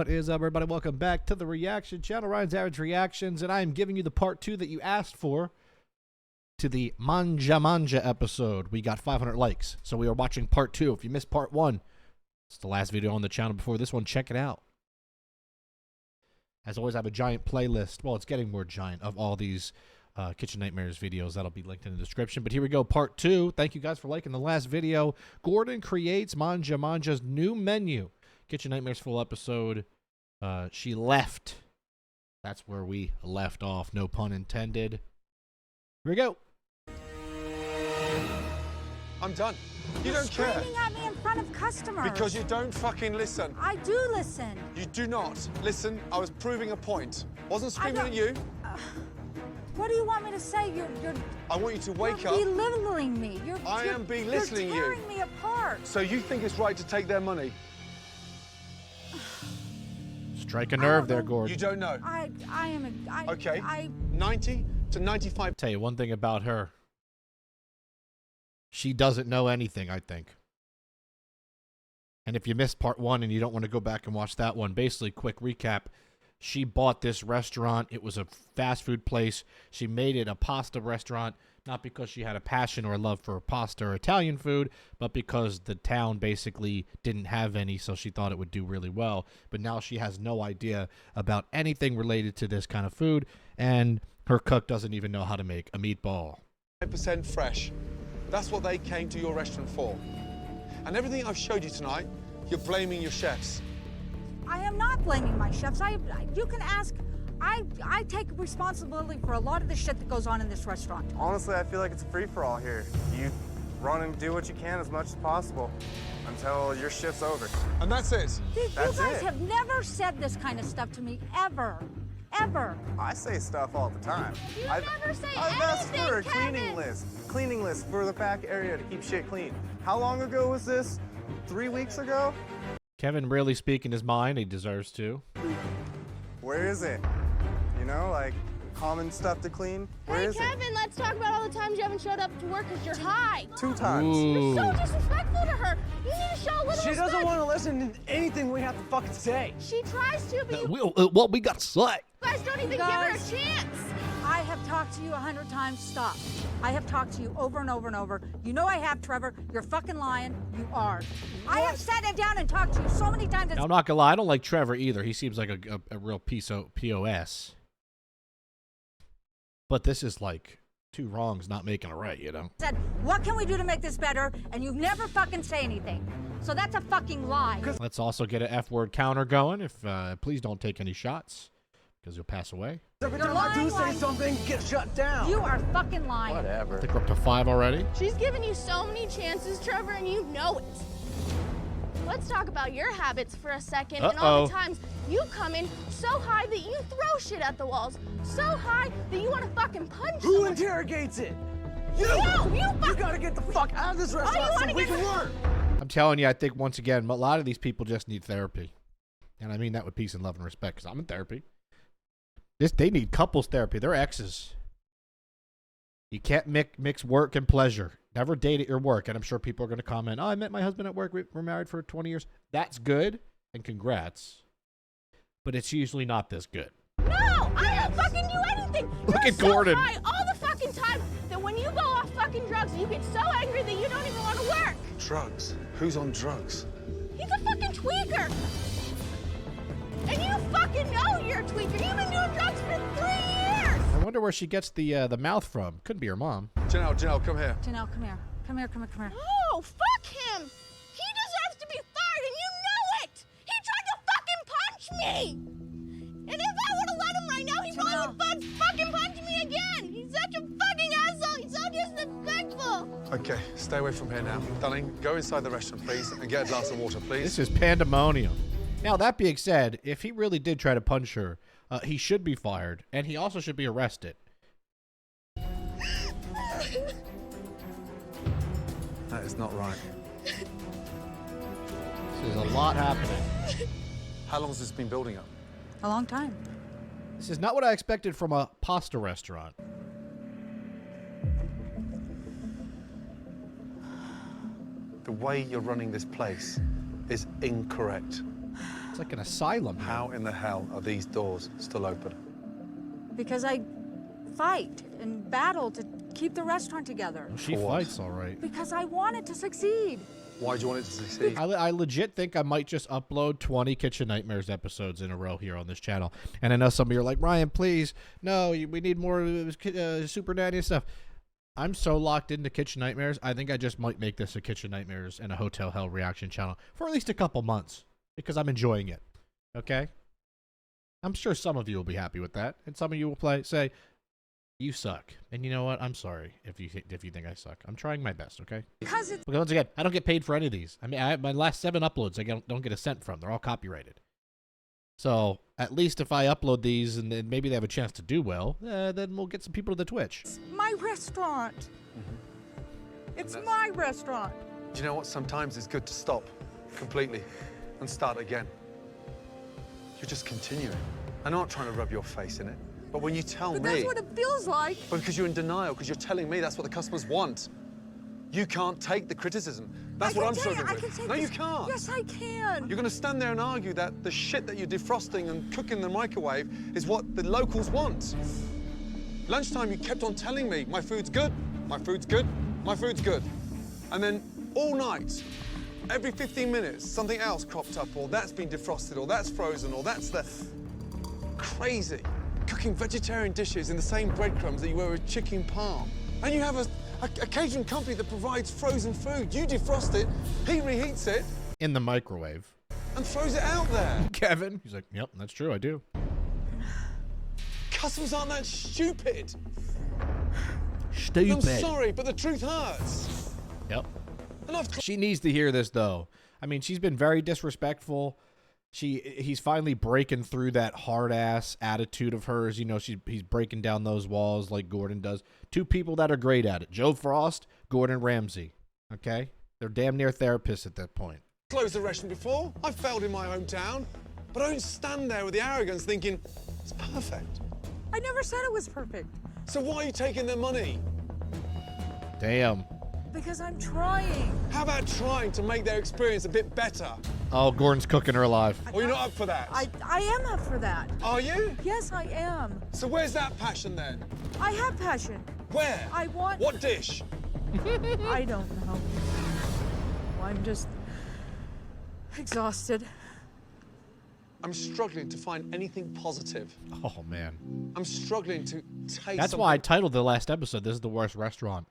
What is up, everybody? Welcome back to the reaction channel, Ryan's Average Reactions, and I am giving you the part 2 that you asked for to the Mangia Mangia episode. We got 500 likes, so we are watching part 2. If you missed part 1, it's the last video on the channel before this one. Check it out. As always, I have a giant playlist. Well, it's getting more giant of all these Kitchen Nightmares videos. That'll be linked in the description. But here we go, part 2. Thank you guys for liking the last video. Gordon creates Mangia Mangia's new menu. Kitchen Nightmares full episode. She left. That's where we left off. No pun intended. Here we go. I'm done. You don't care. Screaming at me in front of customers. Because you don't fucking listen. I do listen. You do not listen. I was proving a point. Wasn't screaming at you. What do you want me to say? I want you to wake up. You're belittling me. I am belittling you. You're tearing me apart. So you think it's right to take their money? Strike a nerve there, Gordon. You don't know. Okay. 90 to 95. Tell you one thing about her. She doesn't know anything, I think. And if you missed part 1 and you don't want to go back and watch that one, basically, quick recap. She bought this restaurant. It was a fast food place. She made it a pasta restaurant, not because she had a passion or a love for pasta or Italian food, but because the town basically didn't have any, so she thought it would do really well. But now she has no idea about anything related to this kind of food, and her cook doesn't even know how to make a meatball. 5% fresh. That's what they came to your restaurant for. And everything I've showed you tonight, you're blaming your chefs. I am not blaming my chefs. You can ask. I take responsibility for a lot of the shit that goes on in this restaurant. Honestly, I feel like it's a free-for-all here. You run and do what you can as much as possible until your shift's over. And that's it. You guys have never said this kind of stuff to me, ever. Ever. I say stuff all the time. You never say I've asked anything, for a Kevin. cleaning list for the back area to keep shit clean. How long ago was this? 3 weeks ago? Kevin really speaking his mind. He deserves to. Where is it? You know, like common stuff to clean? Where is Kevin, let's talk about all the times you haven't showed up to work because you're high. 2 times. Ooh. You're so disrespectful to her. You need to show a little respect. She doesn't want to listen to anything we have to fucking say. She tries to, but you What we got to say? guys don't even give her a chance. I have talked to you 100 times. Stop. I have talked to you over and over and over. You know I have, Trevor. You're fucking lying. You are. I have sat down and talked to you so many times. Now, I'm not gonna lie. I don't like Trevor either. He seems like a real POS. But this is like 2 wrongs not making a right, you know? Said, what can we do to make this better? And you never fucking say anything. So that's a fucking lie. Let's also get an F-word counter going. If please don't take any shots, because you'll pass away. Every You're time I do lying. say something, get shut down. You are fucking lying. I Whatever. think we're up to 5 already. She's given you so many chances, Trevor, and you know it. Let's talk about your habits for a second and all the times you come in so high that you throw shit at the walls, so high that you want to fucking punch Who someone. interrogates it? You! You gotta get the fuck out of this restaurant so we can work. I'm telling you, I think once again, a lot of these people just need therapy. And I mean that with peace and love and respect, because I'm in therapy. They need couples therapy. They're exes. You can't mix work and pleasure. Never date at your work. And I'm sure people are going to comment, oh, I met my husband at work. We're married for 20 years. That's good, and congrats. But it's usually not this good. No, I don't fucking do anything. Look You're at Gordon. So high all the fucking time that when you go off fucking drugs, you get so angry that you don't even want to work. Drugs? Who's on drugs? He's a fucking tweaker. And you fucking know you're a tweaker. You've been doing drugs for 3 years. I wonder where she gets the mouth from. Couldn't be her mom. Janelle, come here. Janelle, come here. Come here, come here, come here. Oh, fuck him. He deserves to be fired, and you know it. He tried to fucking punch me. And if I would have let him right now, he probably would fucking punch me again. He's such a fucking asshole. He's so disrespectful. Okay, stay away from here now. Darling, go inside the restaurant, please, and get a glass of water, please. This is pandemonium. Now, that being said, if he really did try to punch her, he should be fired, and he also should be arrested. That is not right. There's a lot happening. How long has this been building up? A long time. This is not what I expected from a pasta restaurant. The way you're running this place is incorrect. It's like an asylum. How in the hell are these doors still open? Because I fight and battle to keep the restaurant together. Well, she For what? fights all right. Because I want it to succeed. Why do you want it to succeed? I legit think I might just upload 20 Kitchen Nightmares episodes in a row here on this channel. And I know some of you are like, Ryan, please, no, we need more Super Nanny stuff. I'm so locked into Kitchen Nightmares, I think I just might make this a Kitchen Nightmares and a Hotel Hell reaction channel for at least a couple months because I'm enjoying it. Okay? I'm sure some of you will be happy with that, and some of you will say, you suck. And you know what? I'm sorry if you think I suck. I'm trying my best, okay? Because it's Because once again, I don't get paid for any of these. I mean, my last 7 uploads, I don't get a cent from. They're all copyrighted. So at least if I upload these and then maybe they have a chance to do well, then we'll get some people to the Twitch. my restaurant. It's my restaurant. Do you know what? Sometimes it's good to stop completely and start again. You're just continuing. I'm not trying to rub your face in it, but when you tell But me... that's what it feels like. But because you're in denial, because you're telling me that's what the customers want. You can't take the criticism. That's what I'm struggling with. No, you can't. Yes, I can. You're going to stand there and argue that the shit that you're defrosting and cooking in the microwave is what the locals want. Lunchtime, you kept on telling me, my food's good, my food's good, my food's good. And then all night, every 15 minutes, something else cropped up, or that's been defrosted, or that's frozen, or that's the... Crazy. Cooking vegetarian dishes in the same breadcrumbs that you were with chicken parm. And you have a catering company that provides frozen food. You defrost it, he reheats it, In the microwave. and throws it out there. Kevin, he's like, yep, that's true, I do. Customers aren't that stupid. Stupid. I'm sorry, but the truth hurts. Yep. And I've She needs to hear this, though. I mean, she's been very disrespectful. He's finally breaking through that hard-ass attitude of hers. You know, he's breaking down those walls like Gordon does. 2 people that are great at it. Joe Frost, Gordon Ramsay. Okay? They're damn near therapists at that point. closed a restaurant before. I've failed in my hometown. But I don't stand there with the arrogance thinking, it's perfect. I never said it was perfect. So why are you taking their money? Damn. Because I'm trying. How about trying to make their experience a bit better? Oh, Gordon's cooking her alive. Or you're not up for that? I am up for that. Are you? Yes, I am. So where's that passion then? I have passion. Where? I want... What dish? I don't know. I'm just exhausted. I'm struggling to find anything positive. Oh, man. I'm struggling to taste That's why I titled the last episode, This is the Worst Restaurant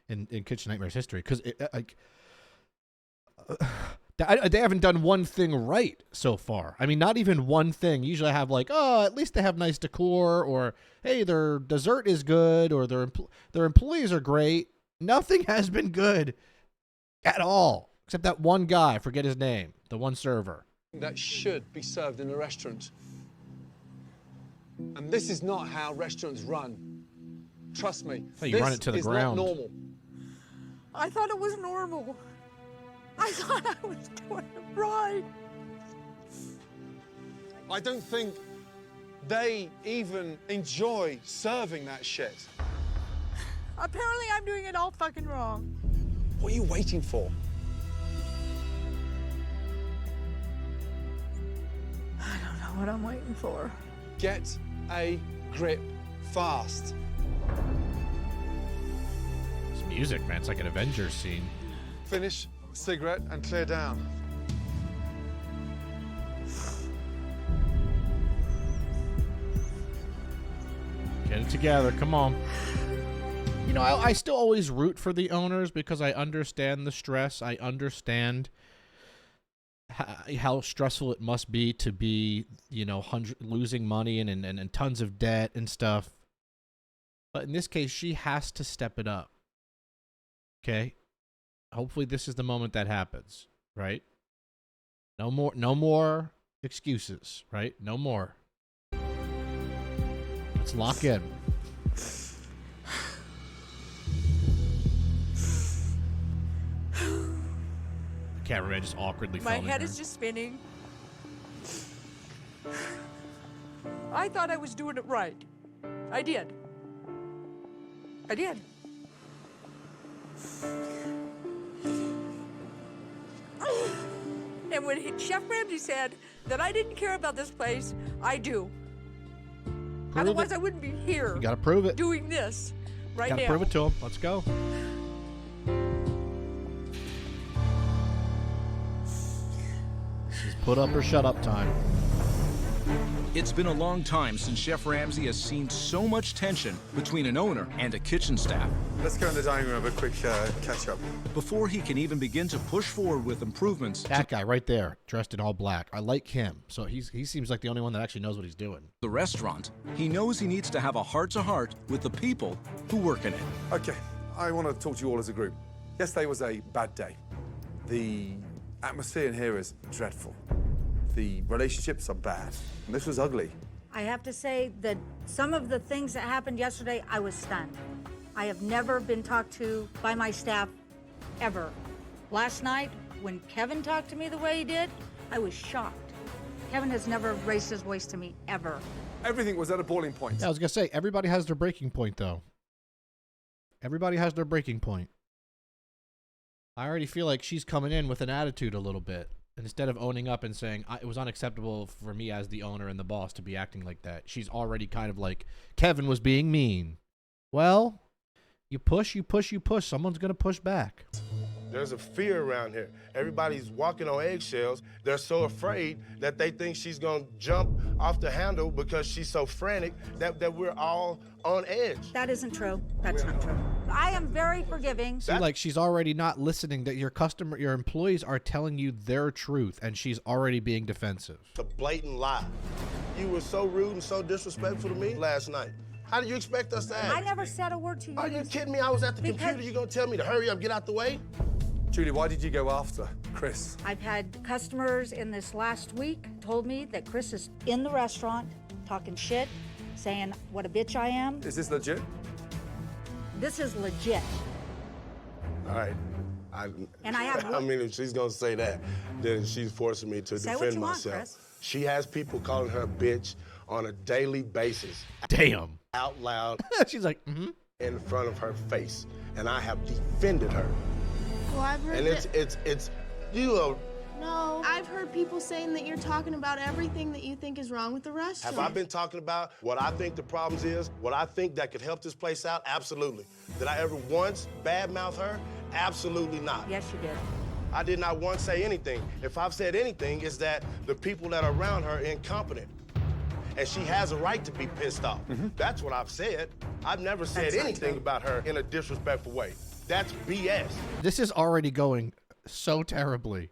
in Kitchen Nightmares history. Because they haven't done one thing right so far. I mean, not even one thing. Usually I have like, oh, at least they have nice decor, or hey, their dessert is good, or their employees are great. Nothing has been good at all, except that one guy, I forget his name, the one server. that should be served in a restaurant. And this is not how restaurants run. Trust me. Oh, you run it to the ground. This is not normal. I thought it was normal. I thought I was doing it right. I don't think they even enjoy serving that shit. Apparently I'm doing it all fucking wrong. What are you waiting for? I don't know what I'm waiting for. Get a grip fast. It's music, man. It's like an Avengers scene. Finish, cigarette, and clear down. Get it together. Come on. You know, I still always root for the owners because I understand the stress. I understand how stressful it must be to be, you know, losing money and tons of debt and stuff. But in this case, she has to step it up. Okay? Hopefully this is the moment that happens, right? No more excuses, right? No more. Let's lock in. Cameraman just awkwardly My filming head her. is just spinning. I thought I was doing it right. I did. I did. And when Chef Ramsay said, that I didn't care about this place, I do. Prove Otherwise, it. I wouldn't be here You gotta prove it. doing this right Gotta now. prove it to him. Let's go. This is put up or shut up time. It's been a long time since Chef Ramsay has seen so much tension between an owner and a kitchen staff. Let's go in the dining room, have a quick catch up. Before he can even begin to push forward with improvements That guy right there, dressed in all black. I like him. So he seems like the only one that actually knows what he's doing. the restaurant, he knows he needs to have a heart-to-heart with the people who work in it. Okay, I want to talk to you all as a group. Yesterday was a bad day. The atmosphere in here is dreadful. The relationships are bad. And this was ugly. I have to say that some of the things that happened yesterday, I was stunned. I have never been talked to by my staff, ever. Last night, when Kevin talked to me the way he did, I was shocked. Kevin has never raised his voice to me, ever. Everything was at a boiling point. Yeah, I was gonna say, everybody has their breaking point, though. Everybody has their breaking point. I already feel like she's coming in with an attitude a little bit. Instead of owning up and saying, it was unacceptable for me as the owner and the boss to be acting like that, she's already kind of like, Kevin was being mean. Well, you push, someone's going to push back. There's a fear around here. Everybody's walking on eggshells. They're so afraid that they think she's gonna jump off the handle because she's so frantic that we're all on edge. That isn't true. That's not true. I am very forgiving. See, like, she's already not listening, that your employees are telling you their truth, and she's already being defensive. It's a blatant lie. You were so rude and so disrespectful to me last night. How do you expect us to act? I never said a word to you. Are you kidding me? I was at the computer. You gonna tell me to hurry up, get out the way? Julie, why did you go after Chris? I've had customers in this last week told me that Chris is in the restaurant talking shit, saying what a bitch I am. Is this legit? This is legit. All right. And I have- I mean, if she's gonna say that, then she's forcing me to Say what defend you want, myself. Chris. She has people calling her a bitch on a daily basis. Damn. Out loud. She's like, in front of her face, and I have defended her. Well, I've heard And that- it's you are. No. I've heard people saying that you're talking about everything that you think is wrong with the restaurant. Have I been talking about what I think the problems is? What I think that could help this place out? Absolutely. Did I ever once badmouth her? Absolutely not. Yes, you did. I did not once say anything. If I've said anything, it's that the people that are around her are incompetent. And she has a right to be pissed off. That's what I've said. I've never said That's not anything true. about her in a disrespectful way. That's BS. this is already going so terribly.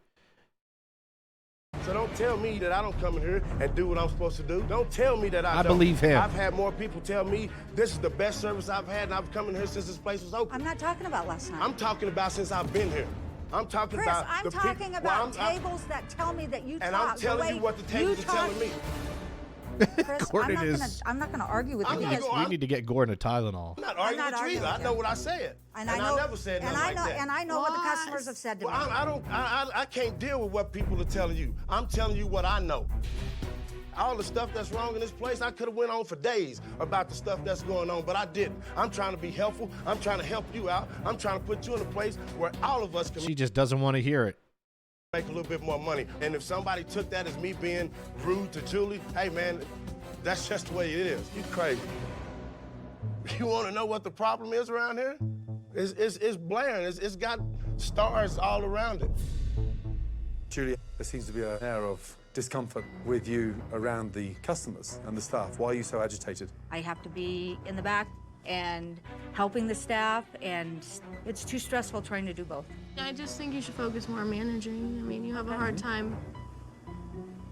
So don't tell me that I don't come in here and do what I'm supposed to do. Don't tell me that I don't. believe him. I've had more people tell me this is the best service I've had, and I've come in here since this place was open. I'm not talking about last night. I'm talking about since I've been here. I'm talking Chris, about I'm the talking peop- about well, I'm- tables that tell me that you And talk I'm telling the you way what the tables you are telling talk- me. Chris, Gordon I'm not gonna argue with I'm you. not because- gonna- We need to get Gordon a Tylenol. I'm not arguing not with you arguing either. with I know you. what I said. And I know, never said and nothing I like know, that. and I know what the customers have said to Well, me. I can't deal with what people are telling you. I'm telling you what I know. All the stuff that's wrong in this place, I could have went on for days about the stuff that's going on, but I didn't. I'm trying to be helpful. I'm trying to help you out. I'm trying to put you in a place where all of us can She just doesn't want to hear it. make a little bit more money. And if somebody took that as me being rude to Julie, hey man, that's just the way it is. You crazy. You want to know what the problem is around here? It's blaring. It's got stars all around it. Julie, there seems to be an air of discomfort with you around the customers and the staff. Why are you so agitated? I have to be in the back and helping the staff, and it's too stressful trying to do both. I just think you should focus more on managing. I mean, you have a hard time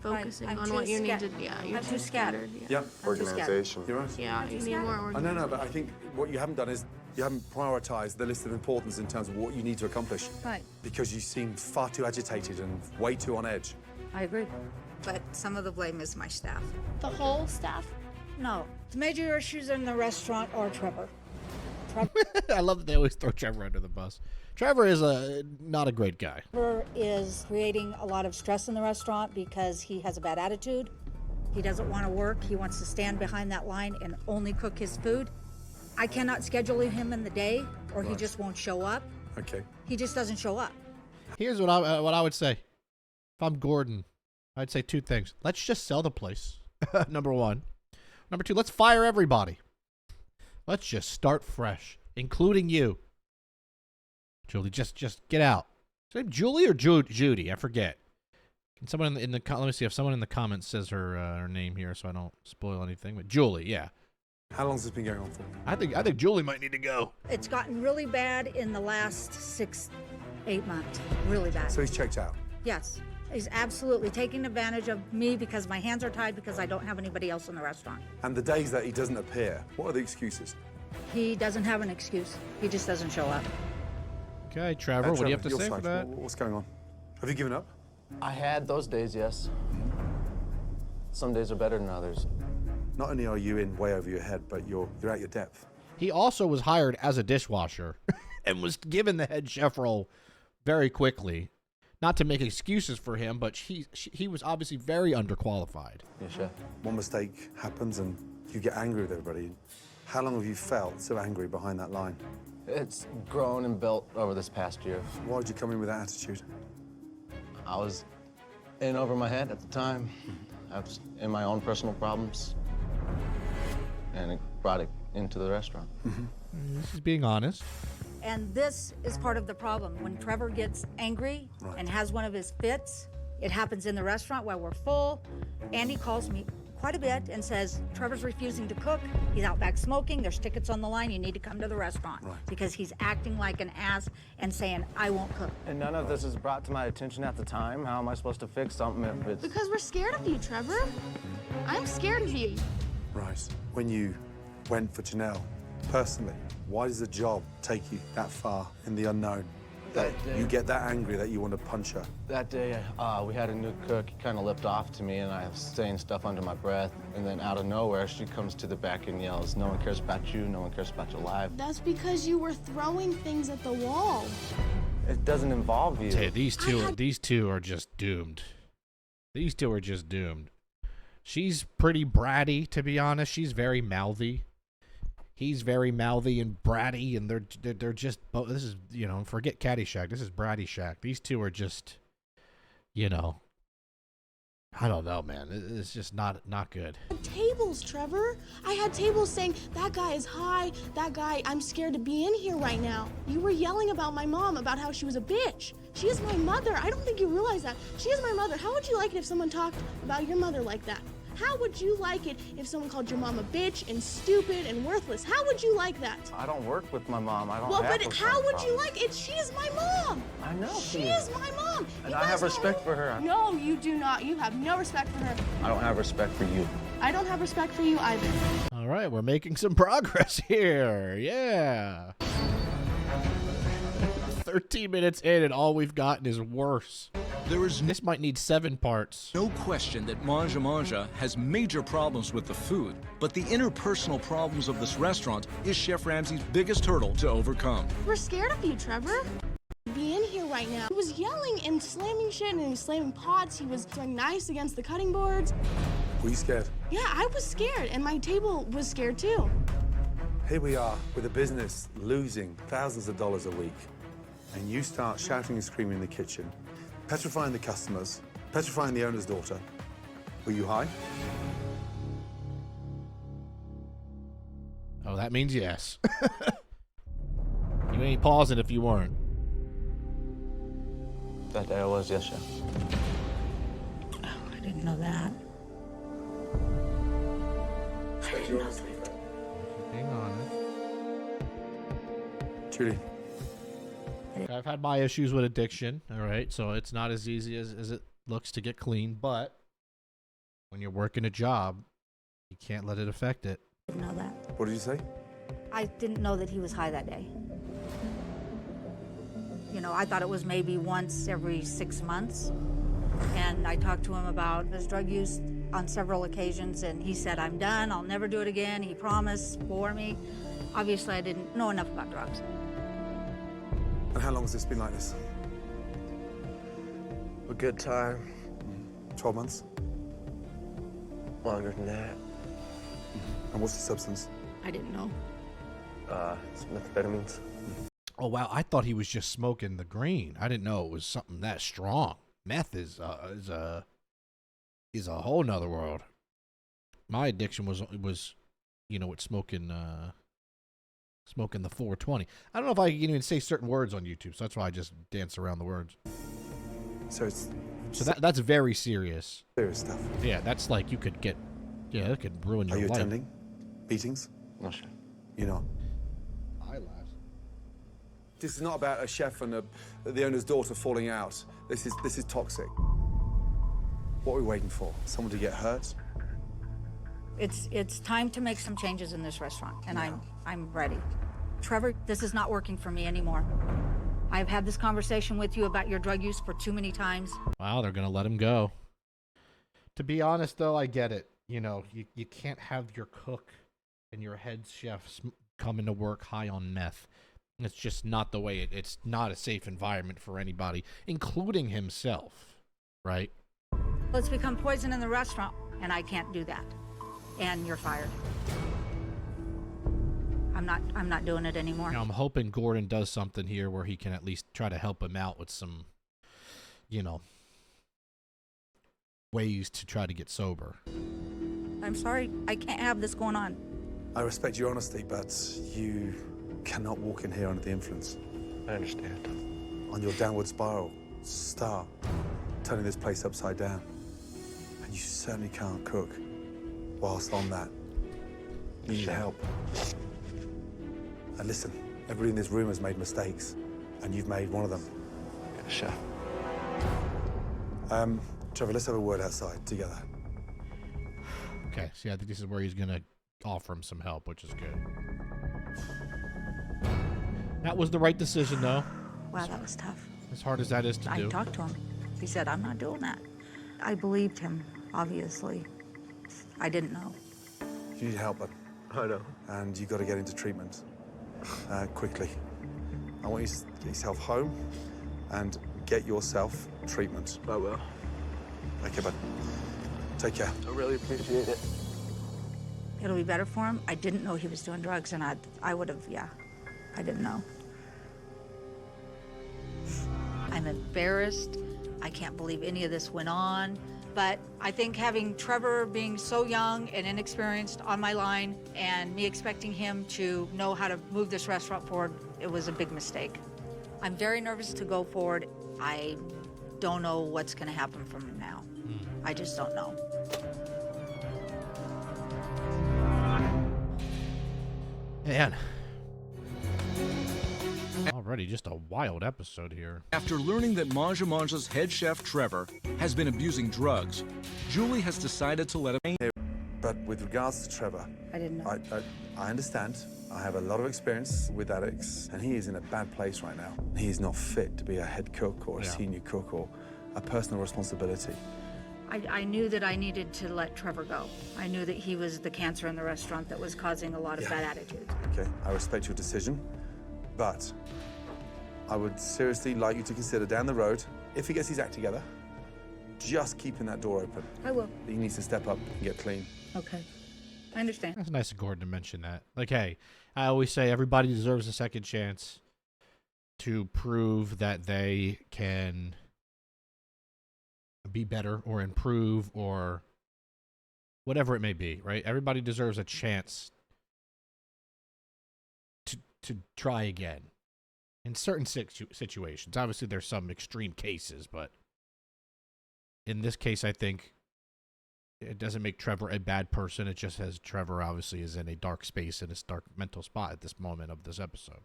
focusing I'm on too what you need sca- to. Yeah, you're I'm too scattered. Yeah. I'm too scattered. Organization. You're right. Yeah, you need more I organization. know, but I think what you haven't done is you haven't prioritized the list of importance in terms of what you need to accomplish. Right. Because you seem far too agitated and way too on edge. I agree. But some of the blame is my staff. The whole staff. No. The major issues in the restaurant are Trevor. I love that they always throw Trevor under the bus. Trevor is not a great guy. Trevor is creating a lot of stress in the restaurant because he has a bad attitude. He doesn't want to work. He wants to stand behind that line and only cook his food. I cannot schedule him in the day or he just won't show up. Okay. He just doesn't show up. Here's what I would say. If I'm Gordon, I'd say two things. Let's just sell the place. Number one. Number two, let's fire everybody. Let's just start fresh, including you. Julie, just get out. Is her name Julie or Judy? I forget. Can someone in the let me see if someone in the comments says her name here, so I don't spoil anything. But Julie, yeah. How long has this been going on for? I think Julie might need to go. It's gotten really bad in the last 6-8 months. Really bad. So he's checked out. Yes. He's absolutely taking advantage of me because my hands are tied because I don't have anybody else in the restaurant. And the days that he doesn't appear, what are the excuses? He doesn't have an excuse. He just doesn't show up. Okay, Trevor, what do you have to your say side, for that? What's going on? Have you given up? I had those days, yes. Some days are better than others. Not only are you in way over your head, but you're at your depth. He also was hired as a dishwasher and was given the head chef role very quickly. Not to make excuses for him, but he was obviously very underqualified. Yes, chef. One mistake happens and you get angry with everybody. How long have you felt so angry behind that line? It's grown and built over this past year. Why did you come in with that attitude? I was in over my head at the time. I was in my own personal problems, and it brought it into the restaurant. This is being honest. And this is part of the problem. When Trevor gets angry and has one of his fits, it happens in the restaurant while we're full. Andy calls me quite a bit and says, Trevor's refusing to cook. He's out back smoking. There's tickets on the line. You need to come to the restaurant. Because he's acting like an ass and saying, I won't cook. And none of this is brought to my attention at the time. How am I supposed to fix something if it's... Because we're scared of you, Trevor. I'm scared of you. Right. When you went for Janelle, personally, why does the job take you that far in the unknown? That you get that angry that you want to punch her? That day, we had a new cook. He kind of lipped off to me, and I was saying stuff under my breath. And then out of nowhere, she comes to the back and yells, no one cares about you, no one cares about your life. That's because you were throwing things at the wall. It doesn't involve you. Hey, these two are just doomed. These two are just doomed. She's pretty bratty, to be honest. She's very mouthy. He's very mouthy and bratty, and they're just. This is, you know, forget Caddyshack. This is Bratty Shack. These two are just, you know, I don't know, man. It's just not good. Tables, Trevor. I had tables saying, that guy is high, that guy, I'm scared to be in here right now. You were yelling about my mom, about how she was a bitch. She is my mother. I don't think you realize that. She is my mother. How would you like it if someone talked about your mother like that? How would you like it if someone called your mom a bitch and stupid and worthless? How would you like that? I don't work with my mom. I don't Well, have but those how would problems. you like it? She is my mom. I know She is my mom. And You I have guys respect for her. No, you do not. You have no respect for her. I don't have respect for you. I don't have respect for you either. All right, we're making some progress here. Yeah. 13 minutes in, and all we've gotten is worse. This might need 7 parts. No question that Mangia Mangia has major problems with the food, but the interpersonal problems of this restaurant is Chef Ramsay's biggest hurdle to overcome. We're scared of you, Trevor. Be in here right now. He was yelling and slamming shit, and he was slamming pots. He was throwing knives against the cutting boards. Were you scared? Yeah, I was scared, and my table was scared too. Here we are with a business losing thousands of dollars a week, and you start shouting and screaming in the kitchen, petrifying the customers, petrifying the owner's daughter. Were you high? Oh, that means yes. You ain't pausing if you weren't. That day I was, yes, chef. Oh, I didn't know that. I didn't know that. Hang on. Judy. I've had my issues with addiction, all right? So it's not as easy as it looks to get clean, but when you're working a job, you can't let it affect it. I didn't know that. What did you say? I didn't know that he was high that day. You know, I thought it was maybe once every 6 months. And I talked to him about his drug use on several occasions, and he said, I'm done, I'll never do it again. He promised for me. Obviously, I didn't know enough about drugs. And how long has this been like this? A good time. 12 months? Longer than that. And what's the substance? I didn't know. It's methamphetamines. Oh, wow. I thought he was just smoking the green. I didn't know it was something that strong. Meth is is a whole nother world. My addiction was with smoking smoking the 420. I don't know if I can even say certain words on YouTube, so that's why I just dance around the words. So that's very serious. serious stuff. Yeah, that's like that could ruin your Are you life. attending meetings? No, chef. You're not. Eyelash. This is not about a chef and the owner's daughter falling out. This is toxic. What are we waiting for? Someone to get hurt? It's time to make some changes in this restaurant, and I'm ready. Trevor, this is not working for me anymore. I've had this conversation with you about your drug use for too many times. Wow, they're gonna let him go. To be honest, though, I get it. You know, you can't have your cook and your head chef coming to work high on meth. It's just not the way it's not a safe environment for anybody, including himself, right? It's become poison in the restaurant, and I can't do that. And you're fired. I'm not doing it anymore. Now, I'm hoping Gordon does something here where he can at least try to help him out with some, ways to try to get sober. I'm sorry, I can't have this going on. I respect your honesty, but you cannot walk in here under the influence. I understand. On your downward spiral, start turning this place upside down. And you certainly can't cook whilst on that. You need help. And listen, everybody in this room has made mistakes, and you've made one of them. Yeah, chef. Trevor, let's have a word outside together. Okay, see, I think this is where he's gonna offer him some help, which is good. That was the right decision, though. Wow, that was tough. As hard as that is to do. I talked to him. He said, I'm not doing that. I believed him, obviously. I didn't know. You need help, bud. I know. And you've got to get into treatment quickly. I want you to get yourself home and get yourself treatment. I will. Okay, bud. Take care. I really appreciate it. It'll be better for him. I didn't know he was doing drugs, and I would have, I didn't know. I'm embarrassed. I can't believe any of this went on. But I think having Trevor being so young and inexperienced on my line and me expecting him to know how to move this restaurant forward, it was a big mistake. I'm very nervous to go forward. I don't know what's going to happen from now. I just don't know. Man. Already just a wild episode here. After learning that Mangia Mangia's head chef Trevor has been abusing drugs, Julie has decided to let him. But with regards to Trevor, I didn't know. I understand. I have a lot of experience with addicts, and he is in a bad place right now. He is not fit to be a head cook or a senior cook or a personal responsibility. I knew that I needed to let Trevor go. I knew that he was the cancer in the restaurant that was causing a lot of bad attitudes. Okay, I respect your decision, but I would seriously like you to consider down the road, if he gets his act together, just keeping that door open. I will. He needs to step up and get clean. Okay. I understand. That's nice of Gordon to mention that. Like, hey, I always say everybody deserves a second chance to prove that they can be better or improve or whatever it may be, right? Everybody deserves a chance to try again in certain situations. Obviously, there's some extreme cases, but in this case, I think it doesn't make Trevor a bad person. It just says Trevor obviously is in a dark space, in a dark mental spot at this moment of this episode.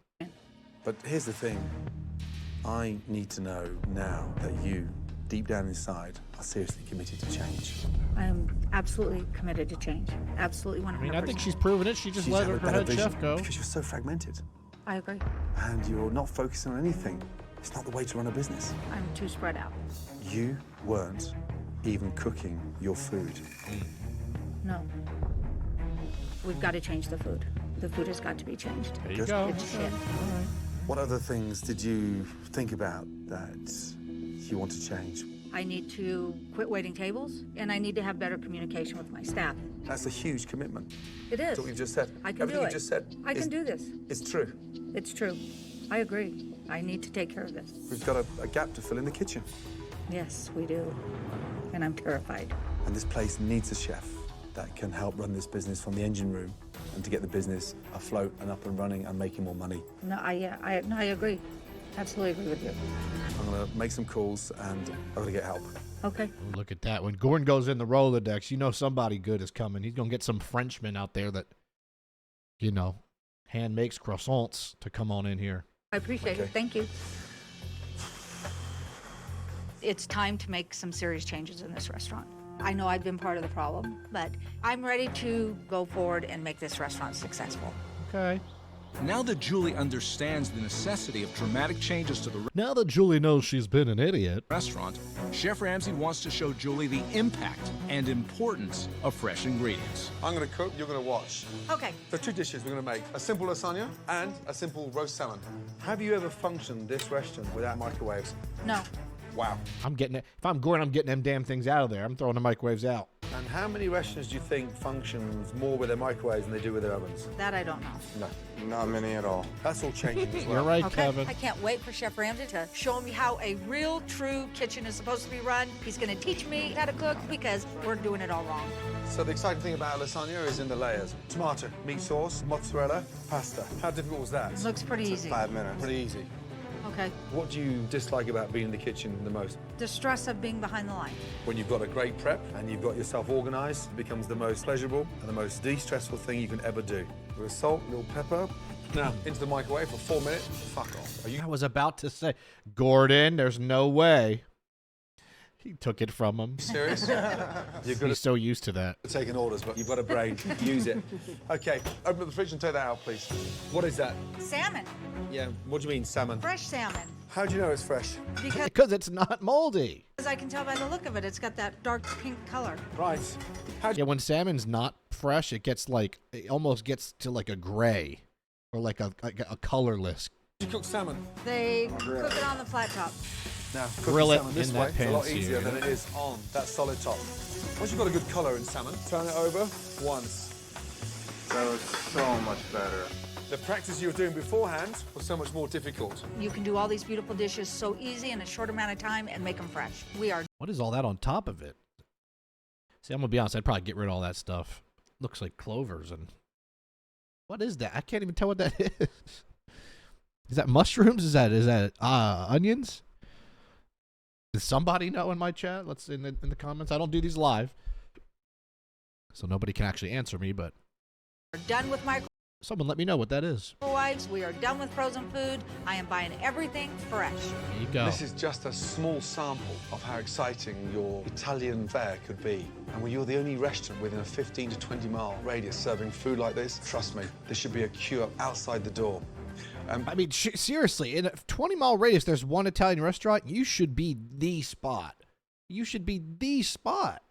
But here's the thing. I need to know now that you, deep down inside, are seriously committed to change. I am absolutely committed to change. Absolutely 100%. I mean, I think she's proven it. She just let her head chef go. Because you're so fragmented. I agree. And you're not focusing on anything. It's not the way to run a business. I'm too spread out. You weren't even cooking your food. No. We've got to change the food. The food has got to be changed. There you go. It's shit. What other things did you think about that you want to change? I need to quit waiting tables, and I need to have better communication with my staff. That's a huge commitment. It is. That's what you've just said. I can Everything do you it. just said. I can do this. It's true. It's true. I agree. I need to take care of this. We've got a gap to fill in the kitchen. Yes, we do. And I'm terrified. And this place needs a chef that can help run this business from the engine room and to get the business afloat and up and running and making more money. No, I agree. Absolutely agree with you. I'm gonna make some calls and I'm gonna get help. Okay. Ooh, look at that. When Gordon goes in the Rolodex, you know somebody good is coming. He's going to get some Frenchman out there that, you know, hand makes croissants to come on in here. I appreciate it. Thank you. It's time to make some serious changes in this restaurant. I know I've been part of the problem, but I'm ready to go forward and make this restaurant successful. Okay. Now that Julie understands the necessity of dramatic changes to the Now that Julie knows she's been an idiot. restaurant, Chef Ramsay wants to show Julie the impact and importance of fresh ingredients. I'm gonna cook, you're gonna watch. Okay. So 2 dishes we're gonna make. A simple lasagna and a simple roast salmon. Have you ever functioned this restaurant without microwaves? No. Wow. I'm getting it. If I'm Gordon, I'm getting them damn things out of there. I'm throwing the microwaves out. And how many restaurants do you think functions more with their microwaves than they do with their ovens? That I don't know. No. Not many at all. That's all changing as well. You're right, Okay. Kevin. I can't wait for Chef Ramsay to show me how a real, true kitchen is supposed to be run. He's going to teach me how to cook because we're doing it all wrong. So the exciting thing about lasagna is in the layers. Tomato, meat sauce, mozzarella, pasta. How difficult was that? Looks pretty easy. 5 minutes. Pretty easy. Okay. What do you dislike about being in the kitchen the most? The stress of being behind the line. When you've got a great prep and you've got yourself organized, it becomes the most pleasurable and the most de-stressful thing you can ever do. With salt, a little pepper. Now, into the microwave for 4 minutes. Fuck off. Are you? I was about to say, Gordon, there's no way. He took it from him. serious? You're good He's so used to that. at taking orders, but you've got a brain. Use it. Okay, Open up the fridge and take that out, please. what is that? Salmon. Yeah, what do you mean, salmon? Fresh salmon. How do you know it's fresh? Because it's not moldy. Because I can tell by the look of it, it's got that dark pink color. Right. Yeah, when salmon's not fresh, it gets like, it almost gets to like a gray or like a colorless. You cook salmon. They cook it on the flat top. Now, Grill cooking it salmon this in way that is a lot pan easier sear. than it is on that solid top. Once you've got a good colour in salmon, Turn it over once. That was so much better. the practice you were doing beforehand was so much more difficult. You can do all these beautiful dishes so easy in a short amount of time and make them fresh. We are. What is all that on top of it? See, I'm gonna be honest. I'd probably get rid of all that stuff. Looks like clovers and what is that? I can't even tell what that is. Is that mushrooms? Is that onions? Does somebody know in my chat? Let's in the comments. I don't do these live, so nobody can actually answer me. But We're done with someone let me know what that is. microwaves. We are done with frozen food. I am buying everything fresh. There you go. This is just a small sample of how exciting your Italian fare could be. And when you're the only restaurant within a 15 to 20 mile radius serving food like this, trust me, there should be a queue up outside the door. I mean, seriously, in a 20-mile radius, there's one Italian restaurant. You should be the spot. You should be the spot.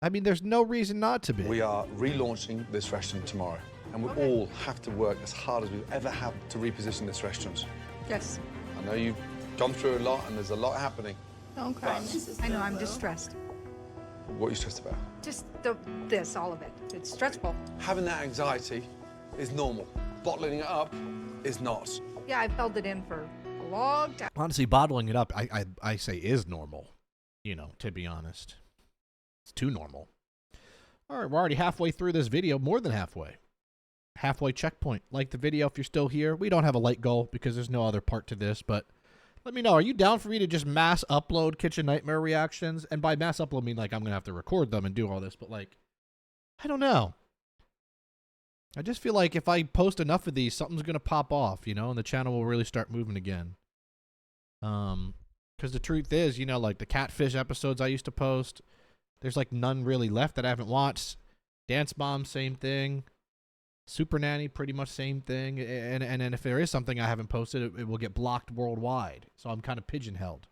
I mean, there's no reason not to be. We are relaunching this restaurant tomorrow. And we all have to work as hard as we've ever had to reposition this restaurant. Yes. I know you've gone through a lot and there's a lot happening. Don't cry. I know, I'm distressed. What are you stressed about? Just all of it. It's stressful. Having that anxiety is normal. Bottling it up is not. Yeah, I felt it in for a long time. Honestly, bottling it up, I say is normal. You know, to be honest. It's too normal. All right, we're already halfway through this video, more than halfway. Halfway checkpoint. Like the video if you're still here. We don't have a like goal because there's no other part to this, but let me know. Are you down for me to just mass upload Kitchen Nightmare reactions? And by mass upload, I mean like I'm going to have to record them and do all this, but like, I don't know. I just feel like if I post enough of these, something's going to pop off, you know, and the channel will really start moving again. Because the truth is, you know, like the catfish episodes I used to post, there's like none really left that I haven't watched. Dance Mom, same thing. Super Nanny, pretty much same thing. And if there is something I haven't posted, it will get blocked worldwide. So I'm kind of pigeonholed.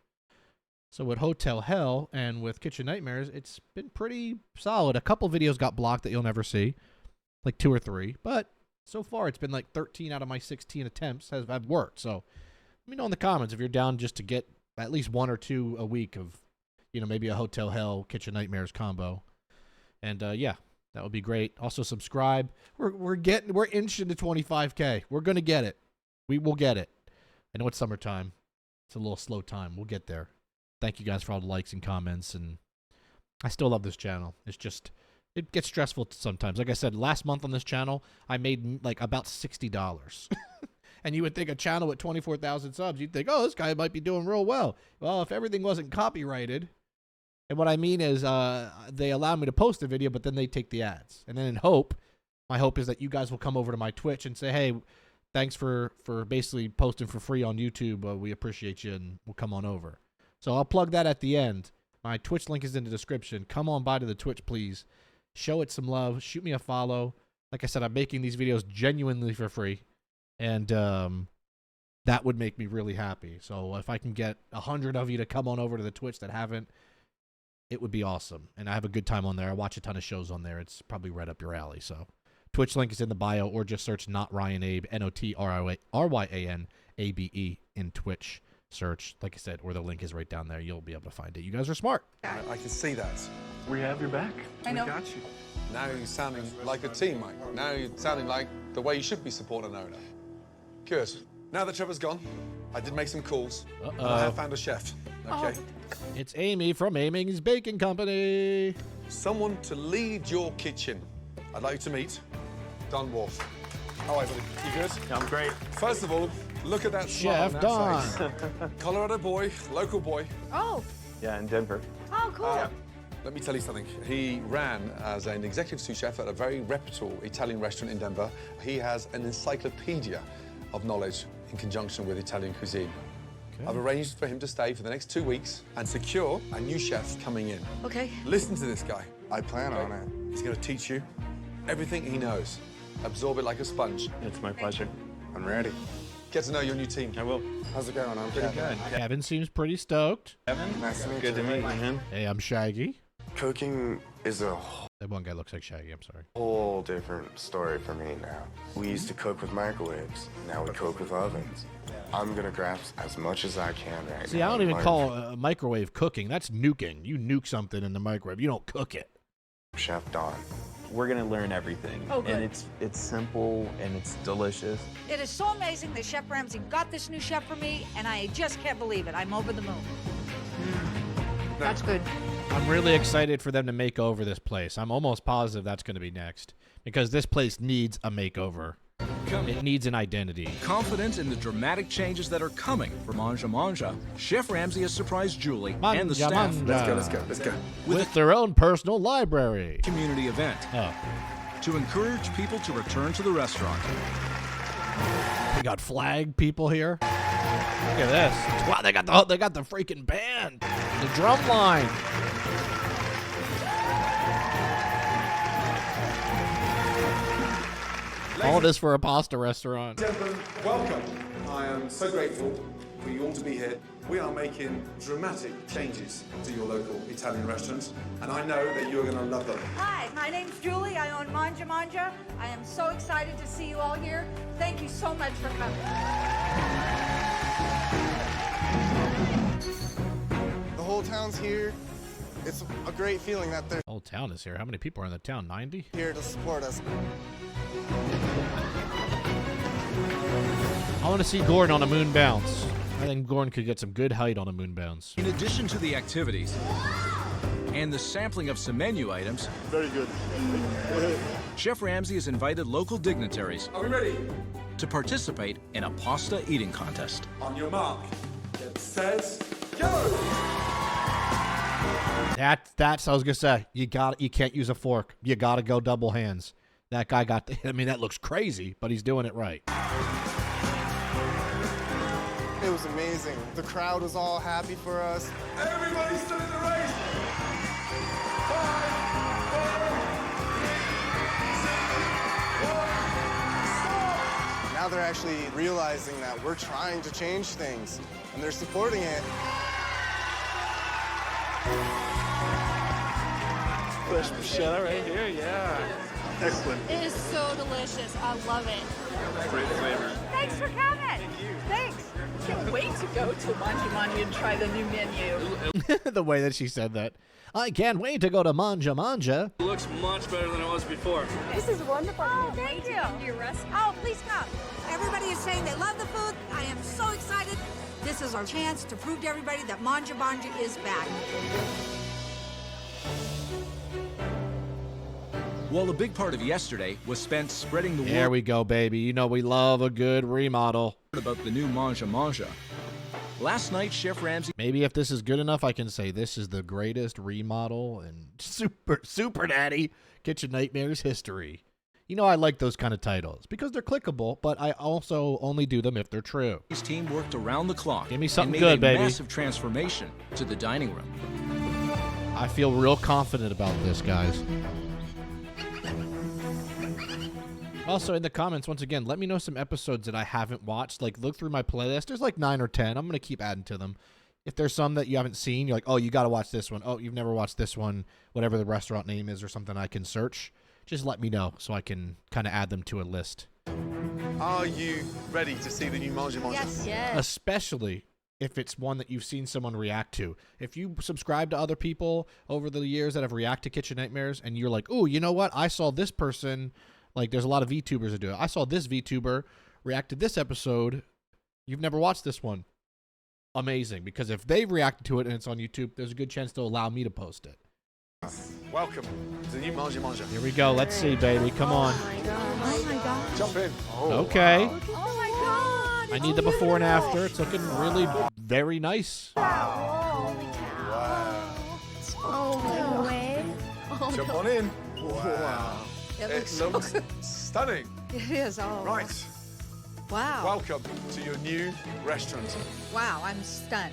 So with Hotel Hell and with Kitchen Nightmares, it's been pretty solid. A couple videos got blocked that you'll never see. Like 2 or 3. But so far, it's been like 13 out of my 16 attempts have worked. So let me know in the comments if you're down just to get at least 1 or 2 a week of, you know, maybe a Hotel Hell, Kitchen Nightmares combo. And yeah, that would be great. Also subscribe. We're inching to 25K. We're gonna get it. We will get it. I know it's summertime. It's a little slow time. We'll get there. Thank you guys for all the likes and comments and I still love this channel. It's just, it gets stressful sometimes. Like I said, last month on this channel, I made like about $60. And you would think a channel with 24,000 subs, you'd think, oh, this guy might be doing real well. Well, if everything wasn't copyrighted, and what I mean is they allow me to post a video, but then they take the ads. And then my hope is that you guys will come over to my Twitch and say, hey, thanks for basically posting for free on YouTube. We appreciate you, and we'll come on over. So I'll plug that at the end. My Twitch link is in the description. Come on by to the Twitch, please. Show it some love. Shoot me a follow. Like I said, I'm making these videos genuinely for free. And that would make me really happy. So if I can get 100 of you to come on over to the Twitch that haven't, it would be awesome. And I have a good time on there. I watch a ton of shows on there. It's probably right up your alley. So Twitch link is in the bio, or just search Not Ryan Abe, NOTRYANABE in Twitch search. Like I said, or the link is right down there. You'll be able to find it. You guys are smart. I can see that. We have your back. I know. We got you. Now you're sounding like a team, Mike. Now you're sounding like the way you should be supporting an owner. Good. Now that Trevor's gone, I did make some calls. And I have found a chef. Okay. It's Amy from Amy's Baking Company. Someone to lead your kitchen. I'd like you to meet Don Wolf. How are you, buddy? You good? Yeah, I'm great. First of all, look at that smile Chef on Don. that face. Colorado boy, local boy. Oh. Yeah, in Denver. Oh, cool. Let me tell you something. He ran as an executive sous chef at a very reputable Italian restaurant in Denver. He has an encyclopedia of knowledge in conjunction with Italian cuisine. Okay. I've arranged for him to stay for the next 2 weeks and secure a new chef coming in. Okay. Listen to this guy. I plan on it. He's going to teach you everything he knows. Absorb it like a sponge. It's my pleasure. I'm ready. Get to know your new team. I will. How's it going? I'm Pretty Kevin. good. Kevin seems pretty stoked. Kevin? Nice to meet Good you. to meet you. Hey, I'm Shaggy. Cooking is a That one guy looks like Shaggy. I'm sorry. whole different story for me now. We used to cook with microwaves. Now we cook with ovens. I'm gonna grasp as much as I can right See, now. I don't even Learn call from microwave cooking. That's nuking. You nuke something in the microwave. You don't cook it. Chef Don. We're gonna learn everything. Oh, good. And it's simple and it's delicious. It is so amazing that Chef Ramsay got this new chef for me, and I just can't believe it. I'm over the moon. That's good. I'm really excited for them to make over this place. I'm almost positive that's going to be next, because this place needs a makeover. It needs an identity. Confident in the dramatic changes that are coming for Mangia Mangia, Chef Ramsay has surprised Julie and the Mangia staff Mangia. Let's go. With their own personal library. community event Oh, to encourage people to return to the restaurant. we got flag people here. Look at this. Wow, they got the freaking band, the drum line. All this for a pasta restaurant. Gentlemen, welcome. I am so grateful for you all to be here. We are making dramatic changes to your local Italian restaurants, and I know that you're going to love them. Hi, my name's Julie. I own Mangia Mangia. I am so excited to see you all here. Thank you so much for coming. The whole town's here. It's a great feeling that they're Whole town is here. How many people are in the town? 90? here to support us. I want to see Gordon on a moon bounce. I think Gordon could get some good height on a moon bounce. In addition to the activities and the sampling of some menu items, Very good. Chef Ramsay has invited local dignitaries Are we ready? to participate in a pasta eating contest. On your mark, get set, go! That's I was gonna say. You can't use a fork. You gotta go double hands. That guy got. I mean, that looks crazy, but he's doing it right. It was amazing. The crowd was all happy for us. Everybody's still in the race! 5, 4, 3, 2, 1, stop! Now they're actually realizing that we're trying to change things, and they're supporting it. Fresh bruschetta right here, yeah. Excellent. It is so delicious. I love it. Great flavor. Thanks for coming. Thanks. Can't wait to go to Mangia Mangia and try the new menu. The way that she said that. I can't wait to go to Mangia Mangia. It looks much better than it was before. This is wonderful. Oh, thank you. Oh, please come. Everybody is saying they love the food. I am so excited. This is our chance to prove to everybody that Mangia Mangia is back. While a big part of yesterday was spent spreading the word There we go, baby. You know we love a good remodel. about the new Mangia Mangia, last night Chef Ramsay Maybe if this is good enough, I can say this is the greatest remodel in Super Daddy Kitchen Nightmares history. You know I like those kind of titles because they're clickable, but I also only do them if they're true. His team worked around the clock. Give me something and made good, a baby. massive transformation to the dining room. I feel real confident about this, guys. Also, in the comments, once again, let me know some episodes that I haven't watched. Like, look through my playlist. There's like 9 or 10. I'm going to keep adding to them. If there's some that you haven't seen, you're like, oh, you got to watch this one. Oh, you've never watched this one, whatever the restaurant name is or something I can search. Just let me know so I can kind of add them to a list. Are you ready to see the new Mangia Mangia? Yes. Especially if it's one that you've seen someone react to. If you subscribe to other people over the years that have reacted to Kitchen Nightmares and you're like, oh, you know what? I saw this person. Like, there's a lot of VTubers that do it. I saw this VTuber react to this episode. You've never watched this one. Amazing. Because if they've reacted to it and it's on YouTube, there's a good chance they'll allow me to post it. Welcome to the new Mangia Mangia. Here we go. Let's see, baby. Come on. Oh my god. Jump in. Okay. Oh my god. I need the before and after. It's looking really very nice. Holy cow. Oh, no way. Jump on in. Wow. It It looks stunning. It is. Oh. Right. Wow. Welcome to your new restaurant. Wow. I'm stunned.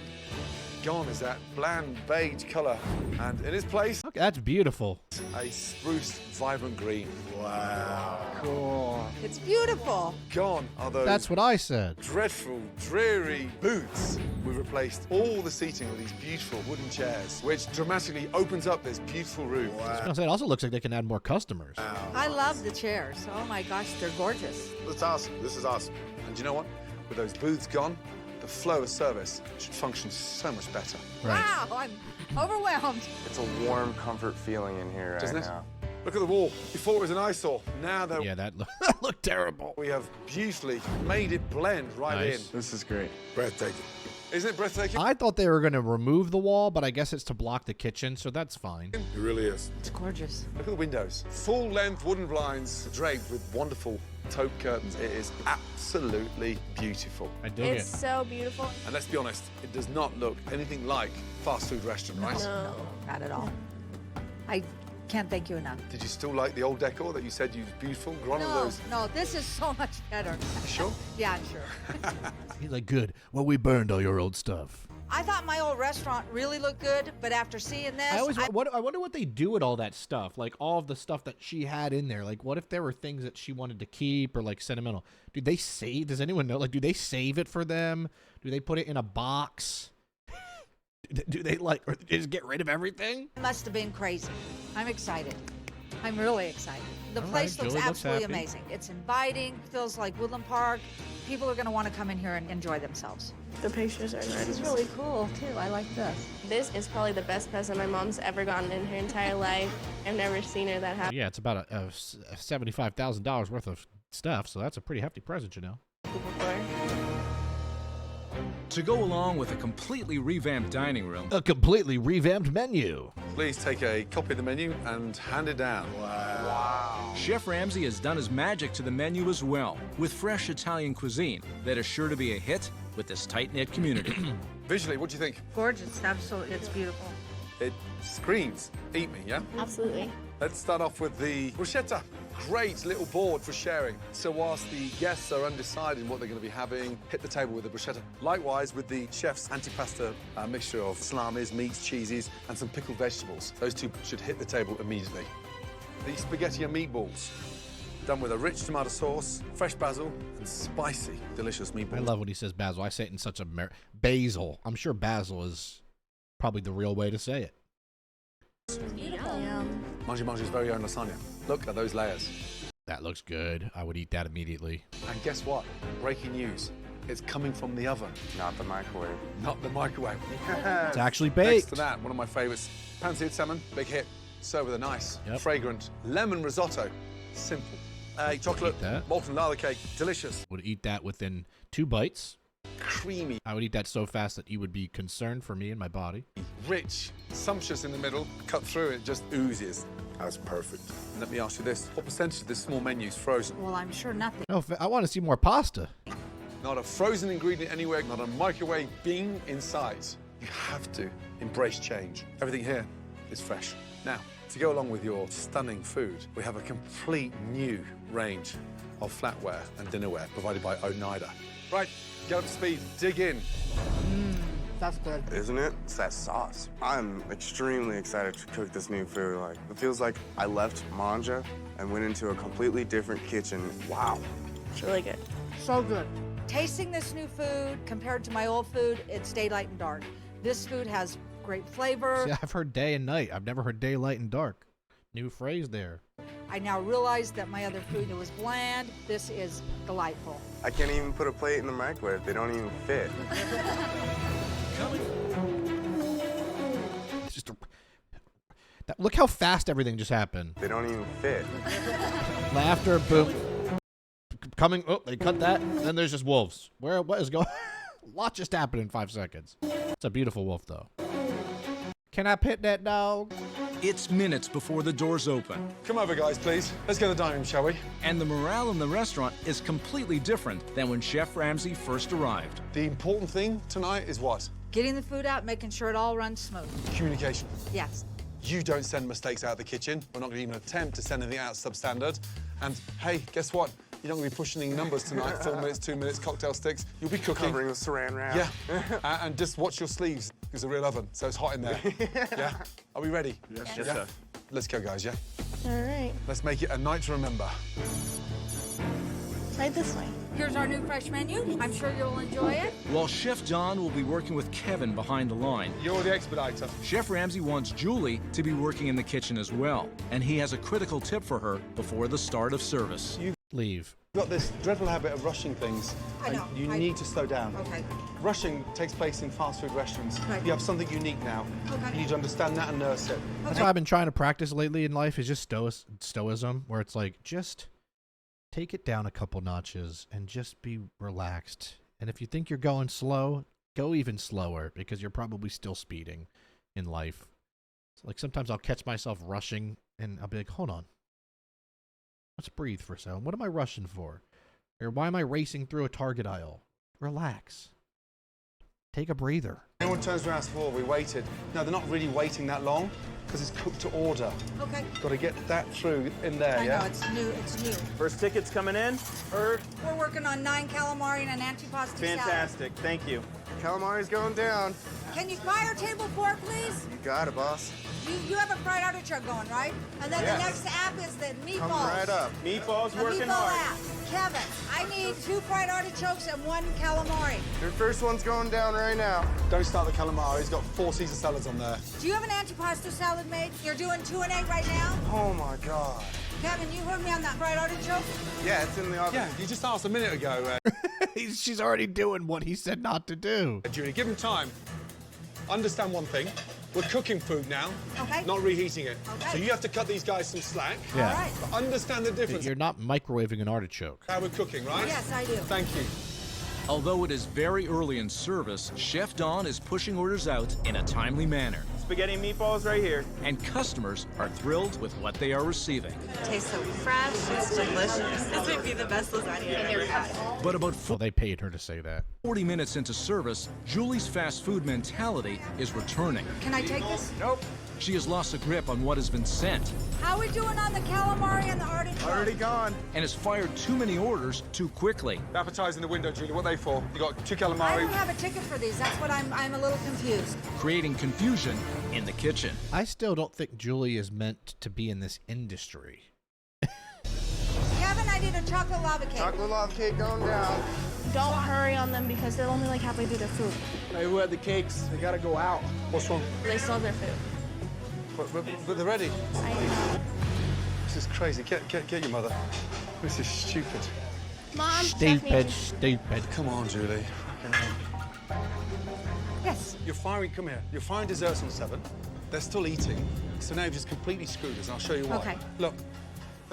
Gone is that bland beige color, and in its place, Okay, that's beautiful. a spruce, vibrant green. Wow. Cool. It's beautiful. Gone are those That's what I said. dreadful, dreary booths. We've replaced all the seating with these beautiful wooden chairs, which dramatically opens up this beautiful room. I was gonna say, it also looks like they can add more customers. I love the chairs. Oh my gosh, they're gorgeous. That's awesome. This is awesome. And you know what? With those booths gone, the flow of service should function so much better. Right. Wow, I'm overwhelmed. It's a warm comfort feeling in here Doesn't right it? now. Look at the wall. Before it was an eyesore. Now that Yeah, that looked terrible. we have beautifully made it blend right Nice. This is great. Breathtaking. Isn't it breathtaking? I thought they were going to remove the wall, but I guess it's to block the kitchen, so that's fine. It really is. It's gorgeous. Look at the windows. Full-length wooden blinds draped with wonderful taupe curtains. It is absolutely beautiful. I dig It's it. so beautiful. And let's be honest, it does not look anything like fast food restaurant, right? No. Not at all. I can't thank you enough. Did you still like the old decor that you said you was beautiful? One of those. No, this is so much better. Sure? Yeah, sure. He's like, good. Well, we burned all your old stuff. I thought my old restaurant really looked good, but after seeing this, I wonder what they do with all that stuff, like all of the stuff that she had in there. Like, what if there were things that she wanted to keep or like sentimental? Do they save? Does anyone know? Like, do they save it for them? Do they put it in a box? Do they like, or they just get rid of everything? it must have been crazy. I'm excited. I'm really excited. The All place right, looks Julie looks absolutely happy. amazing. It's inviting, feels like Woodland Park. People are going to want to come in here and enjoy themselves. The pictures are This gorgeous. is really cool, too. I like this. This is probably the best present my mom's ever gotten in her entire life. I've never seen her that happy Yeah, it's about a $75,000 worth of stuff, so that's a pretty hefty present, you know. before. To go along with a completely revamped dining room, A completely revamped menu. Please take a copy of the menu and hand it down. Wow. Chef Ramsay has done his magic to the menu as well, with fresh Italian cuisine that is sure to be a hit with this tight-knit community. Visually, what do you think? Gorgeous, absolutely. It's beautiful. It screams, eat me, yeah? Absolutely. Let's start off with the bruschetta. Great little board for sharing. So whilst the guests are undecided what they're going to be having, hit the table with the bruschetta. Likewise with the chef's antipasta mixture of salamis, meats, cheeses, and some pickled vegetables. Those two should hit the table immediately. The spaghetti and meatballs, done with a rich tomato sauce, fresh basil, and spicy, delicious meatballs. I love when he says basil. I say it in such a basil. I'm sure basil is probably the real way to say it. Mangia Mangia's very own lasagna. Look at those layers. That looks good. I would eat that immediately. And guess what? Breaking news. It's coming from the oven, Not the microwave. not the microwave. It's actually Next baked. to that, one of my favorites, pan-seared salmon, big hit. Served with a nice, Yep. fragrant lemon risotto. Simple. Chocolate, Eat that. molten lava cake, delicious. Would eat that within 2 bites. creamy, I would eat that so fast that you would be concerned for me and my body. rich, sumptuous in the middle. Cut through it, just oozes. That's perfect. And let me ask you this: what percentage of this small menu is frozen? Well, I'm sure nothing. No, I want to see more pasta. Not a frozen ingredient anywhere, not a microwave bean in sight. You have to embrace change. Everything here is fresh. Now, to go along with your stunning food, we have a complete new range of flatware and dinnerware provided by Oneida. Right, get up to speed, dig in. That's good. Isn't it? It's that sauce. I'm extremely excited to cook this new food. Like, it feels like I left Mangia and went into a completely different kitchen. Wow. It's really good. So good. Tasting this new food compared to my old food, it's daylight and dark. This food has great flavor. See, I've heard day and night. I've never heard daylight and dark. New phrase there. I now realize that my other food was bland. This is delightful. I can't even put a plate in the microwave. They don't even fit. It's just look how fast everything just happened. They don't even fit. Laughter, boom. Coming. Oh, they cut that. Then there's just wolves. What is going? A lot just happened in 5 seconds. It's a beautiful wolf, though. Can I pet that dog? It's minutes before the doors open. Come over, guys, please. Let's go to the dining room, shall we? And the morale in the restaurant is completely different than when Chef Ramsay first arrived. The important thing tonight is what? Getting the food out, making sure it all runs smooth. Communication. Yes. You don't send mistakes out of the kitchen. We're not going to even attempt to send anything out substandard. And hey, guess what? You're not going to be pushing any numbers tonight. 4 minutes, 2 minutes, cocktail sticks. You'll be cooking. Covering with saran wrap. Yeah. And just watch your sleeves. It's a real oven, so it's hot in there. Yeah? Are we ready? Yes, Yeah? sir. Let's go, guys, yeah? All right. Let's make it a night to remember. Right this way. Here's our new fresh menu. I'm sure you'll enjoy it. While Chef Don will be working with Kevin behind the line, You're the expediter. Chef Ramsay wants Julie to be working in the kitchen as well. And he has a critical tip for her before the start of service. Leave. You've got this dreadful habit of rushing things. I know. You need to slow down. Okay. Rushing takes place in fast food restaurants. Right. You have something unique now. Okay. You need to understand that and nurse it. That's what I've been trying to practice lately in life is just stoicism, where it's like, just take it down a couple notches and just be relaxed. And if you think you're going slow, go even slower because you're probably still speeding in life. So like sometimes I'll catch myself rushing and I'll be like, hold on. Let's breathe for a second. What am I rushing for? Or why am I racing through a Target aisle? Relax. Take a breather. Everyone turns around and says, oh, we waited. No, they're not really waiting that long because it's cooked to order. Okay. Got to get that through in there, I yeah? know, it's new, it's new. First ticket's coming in. Heard. We're working on 9 calamari and an antipasti salad. Fantastic. Thank you. Calamari's going down. Can you fry our table 4, please? You got it, boss. You have a fried artichoke going, right? And then Yes. the next app is the meatballs. Come right up. Meatballs The working meatball hard. app. Kevin, I need 2 fried artichokes and 1 calamari. Your first one's going down right now. Don't start the calamari. It's got 4 Caesar salads on there. Do you have an antipasta salad made? You're doing 2 and 8 right now? Oh, my God. Kevin, you heard me on that fried artichoke? Yeah, it's in the oven. Yeah, you just asked a minute ago. She's already doing what he said not to do. Julie, give him time. Understand one thing. We're cooking food now, Okay. not reheating it. Okay. So you have to cut these guys some slack. Yeah. All right. But understand the difference. You're not microwaving an artichoke. How we're cooking, right? Yes, I do. Thank you. Although it is very early in service, Chef Don is pushing orders out in a timely manner. Spaghetti and meatballs right here. And customers are thrilled with what they are receiving. Tastes so fresh. It's delicious. This would be the best lasagna I've ever had. But about Well, they paid her to say that. 40 minutes into service, Julie's fast food mentality is returning. Can I take this? Nope. She has lost a grip on what has been sent How we doing on the calamari and the artichoke? Already gone. and has fired too many orders too quickly. Appetizer in the window, Julie. What are they for? You got 2 I calamari. don't have a ticket for these. That's what I'm a little confused. Creating confusion in the kitchen. I still don't think Julie is meant to be in this industry. Kevin, I need a chocolate lava cake. Chocolate lava cake going down. Don't hurry on them because they're only like halfway through their food. Hey, who had the cakes? They gotta go out. What's wrong? They still have their food. But they're ready. I know. This is crazy. Get your mother. This is stupid. Mom, Stupid, Stephanie. stupid. Come on, Julie. Yes. You're firing, come here. You're firing desserts on 7. They're still eating. So now you've just completely screwed us. I'll show you why. Okay. Look,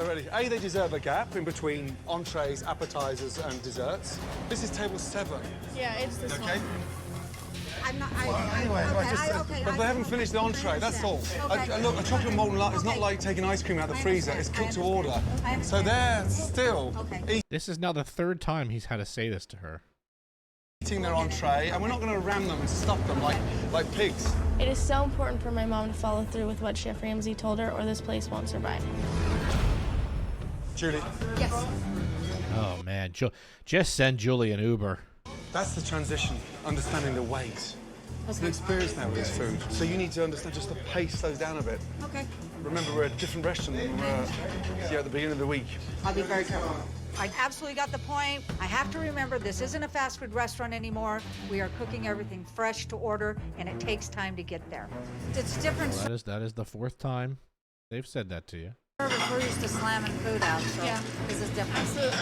They're ready. A, they deserve a gap in between entrees, appetizers, and desserts. This is table 7. Yeah, it's this Okay? one. I'm not. Anyway, but they haven't finished the entree, that's all. Look, a chocolate molten lava is not like taking ice cream out of the freezer. It's cooked to order. So they're still This is now the 3rd time he's had to say this to her. eating their entree, and we're not going to ram them and stuff them like pigs. It is so important for my mom to follow through with what Chef Ramsay told her, or this place won't survive. Julie. Yes. Oh, man. Just send Julie an Uber. That's the transition, understanding the weight. It's an experience now with this food. So you need to understand just the pace slows down a bit. Okay. Remember, we're a different restaurant than we were at the beginning of the week. I'll be very careful. I absolutely got the point. I have to remember this isn't a fast food restaurant anymore. We are cooking everything fresh to order, and it takes time to get there. It's different. Well, that is the 4th time they've said that to you. Service, we're used to slamming food out, so Yeah. this is different. Absolutely.